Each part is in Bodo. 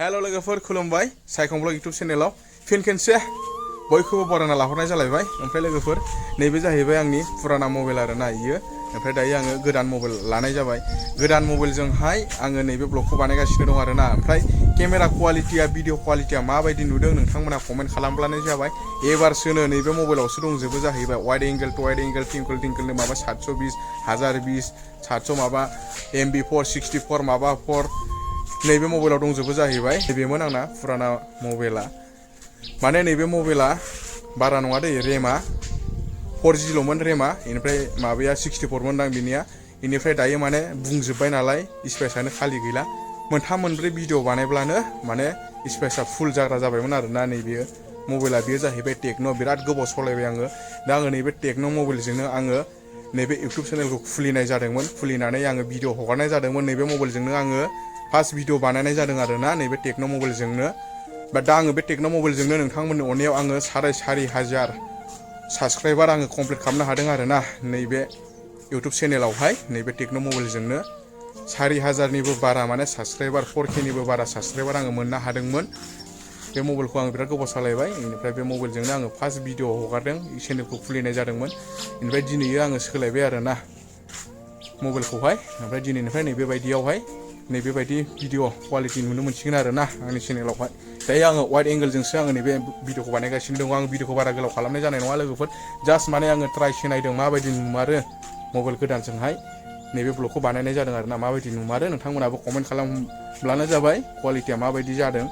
हेलो लोगोफोर खुलुमबाय सायखं ब्लग यूट्यूब चेनेलाव फिन खेनसे बयखौबो बरायना लाहरनाय जालायबाय। ओमफ्राय लोगोफोर नैबे जाहैबाय आंनि फुराना मबाइल आरोना इयो। ओमफ्राय दायो आङो गोदान मबाइल लानाय जाबाय। गोदान मबाइलजोंहाय आङो नैबे ब्लगखौ बानायगासिनो दं आरोना। ओमफ्राय केमेरा क्वालिटिया भिडिअ क्वालिटिया माबायदि नुदों नोंथांमोना कमेन्ट खालामब्लानो जाबाय। एबारसोनो नैबे मबाइलावसो दंजोबो जाहैबाय wide angle to wide angle टिंकल माबा 720 1020 700 माबा MB4 64 माबा 4 नैबे मबाइलाव दंजोबो जाहैबाय। बेमोन आंना फुराना मबाइला। माने नैबे मबाइला बारा नङा दै, रेमा 4Gल'मोन रेमा, इनिफ्राय माबाया 64 मोनदां बिनिया। इनिफ्राय दायो माने बुंजोब्बाय नालाय स्पेसआनो खालि गैला। मोनथाम मोनब्रै भिडिअ बानायब्लानो माने स्पेसआ फुल जाग्रा जाबायमोन आरोना। नैबे मबाइला बेयो जाहैबाय टेक्न', बिराद गोबाव सलायबाय आङो। दा आङो नैबे टेक्न' मबाइलजोंनो आङो नैबे इउटुब चेनेलखौ खुलिनाय जादोंमोन। खुलिनानै आङो भिडिअ हगारनाय जादोंमोन। नैबे मबाइलजोंनो आङो फार्स्ट भिडिअ बानायनाय जादों आरोना नैबे टेक्न' मबाइलजोंनो। दा आङो बे टेक्न' मबाइलजोंनो नोंथांमोननि अननायाव आङो 4,500 साबस्क्राइबार आङो कमप्लिट खालामनो हादों आरोना नैबे इउटुब चेनेलावहाय। नैबे टेक्न' मबाइलजोंनो 4,000निबो बारा माने साबस्क्राइबार 4Kनिबो बारा साबस्क्राइबार आङो मोननो हादोंमोन। बे मबाइलखौ आङो बिराद गोबाव सालायबाय। बेनिफ्राय बे मबाइलजोंनो आङो फार्स्ट भिडिअ हगारदों, चेनेलखौ खुलिनाय जादोंमोन। बेनिफ्राय दिनैयो आङो सोलायबाय आरोना मबाइलखौहाय। ओमफ्राय दिनैनिफ्राय नैबेबायदियावहाय नैबेबायदि भिडिअ क्वालिटि नुनो मोनसिगोन आरोना आंनि चेनेलावहाय। दायो आङो वाइड एंगलजोंसो आङो नैबे भिडिअखौ बानायगासिनो दङ। आं भिडिअखौ बारा गोलाव खालामनाय जानाय नङा लोगोफोर। जास्ट माने आङो ट्राइसो नायदों माबायदि नुमारो मबाइल गोदानजोंहाय नैबे ब्लगखौ बानायनाय जादों आरोना। माबायदि नुमारो नोंथांमोनाबो कमेन्ट खालामब्लानो जाबाय क्वालिटिया माबायदि जादों।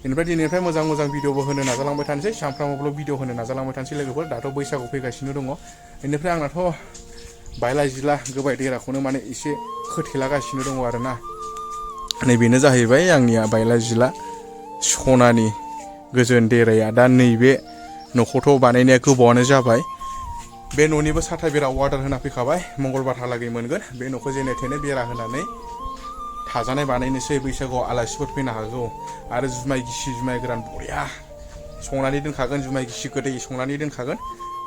बेनिफ्राय दिनैनिफ्राय मोजां मोजां भिडिअबो होनो नाजालांबाय थानोसै, सानफ्रामबो भिडिअ होनो नाजालांबाय थानोसै लोगोफोर। दाथ' बैसागु फैगासिनो दङ। बेनिफ्राय आंनाथ' बायला जिला गोबाय देराखौनो माने एसे खोथेलागासिनो दङ आरोना। नैबेनो जाहैबाय आंनिया बायला जिला सनानि गोजोन देराया। दा नैबे न'खौथ' बानायनाया गोबावानो जाबाय। बे न'निबो साथा बेरा अर्डार होना फैखाबाय, मंगलबारहालागै मोनगोन। बे न'खौ जेने थेने बेरा होनानै थाजानाय बानायनोसै। बैसागुआव आलासिफोर फैनो हागौ। आरो जुमाय गिसि जुमाय गोरान बरिया संनानै दोनखागोन। जुमाय गिसि गोदै संनानै दोनखागोन।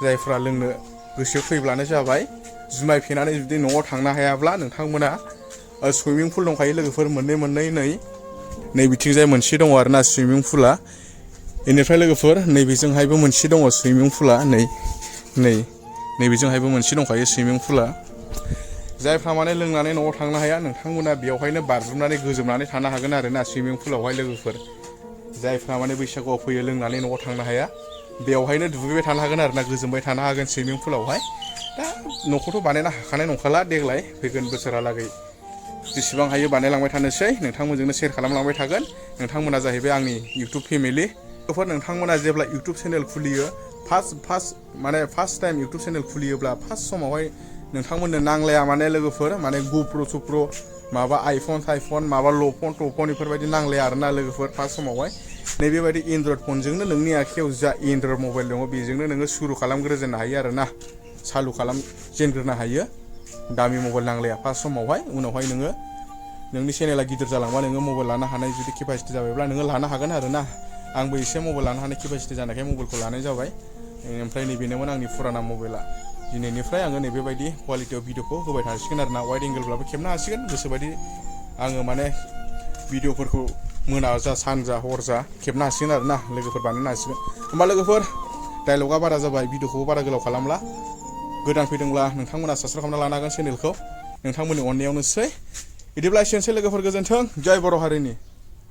जायफ्रा लोंनो गोसो फैब्लानो जाबाय। जुमाय फेनानै जुदि न'आव थांनो हायाब्ला नोंथांमोना सुइमिं पुल दंखायो लोगोफोर मोननै नै बिथिंजाय मोनसे दङ आरोना सुइमिं पुला। बेनिफ्राय लोगोफोर नैबेजोंहायबो मोनसे दङ सुइमिं पुला। नैबेजोंहायबो मोनसे दंखायो सुइमिं पुला। जायफ्रा माने लोंनानै न'आव थांनो हाया नोंथांमोना बेवहायनो बाज्रुमनानै गोजोमनानै थानो हागोन आरोना सुइमिं पुलावहाय लोगोफोर। जायफ्रा माने बैसागुआव फैयो लोंनानै न'आव थांनो हाया बेवहायनो दुगैबाय थानो हागोन आरोना, गोजोमबाय थानो हागोन सुइमिं पुलावहाय। दा न'खौथ' बानायनो हाखानाय नंखाला देग्लाय, फैगोन बोसोरहालागै जेसेबां हायो बानायलांबाय थानोसै। नोंथांमोनजोंनो शेयार खालामलांबाय थागोन। नोंथांमोना जाहैबाय आंनि इउटुब फेमिलि। लोगोफोर नोंथांमोना जेब्ला इउटुब चेनेल खुलियो फार्स्ट टाइम इउटुब चेनेल खुलियोब्ला फार्स्ट समावहाय नोंथांमोननो नांलाया माने लोगोफोर माने गुप्र' माबा आइफन माबा लफन टफन बेफोरबायदि नांलाया आरोना लोगोफोर। फार्स्ट समावहाय नैबेबायदि एनड्रइड फनजोंनो नोंनि आखायाव जा एनड्रइड मबाइल दङ बेजोंनो नोङो सुरु खालामग्रोजेननो हायो आरोना, चालु खालामजेनग्रोनो हायो। दामि मबाइल नांलाया फार्स्ट समावहाय। उनावहाय नोङो नोंनि चेनेला गिदिर जालांबा नोङो मबाइल लानो हानाय जुदि केपासिटि जाबायब्ला नोङो लानो हागोन आरोना। आंबो एसे मबाइल लानो हानाय केपासिटि जानायखाय मबाइलखौ लानाय जाबाय। ओमफ्राय नैबेनोमोन आंनि फुराना मबाइला। दिनैनिफ्राय आङो नैबेबायदि क्वालिटियाव भिडिअखौ होबाय थासिगोन आरोना। वाइड एंगलब्लाबो खेबनो हासिगोन गोसोबायदि। आङो माने भिडिअफोरखौ मोना जा सान जा हर जा खेबनो हासिगोन आरोना लोगोफोर, बानायनो हासिगोन। होमबा लोगोफोर डायलगा बारा जाबाय, भिडिअखौबो बारा गोलाव खालामला। गोदान फैदोंब्ला नोंथांमोना साबस्क्राइब खालामना लानो हागोन चेनेलखौ, नोंथांमोननि अननायावनोसै। बिदिब्ला एसेनोसै लोगोफोर, गोजोन्थों। जय बर' हारिनि।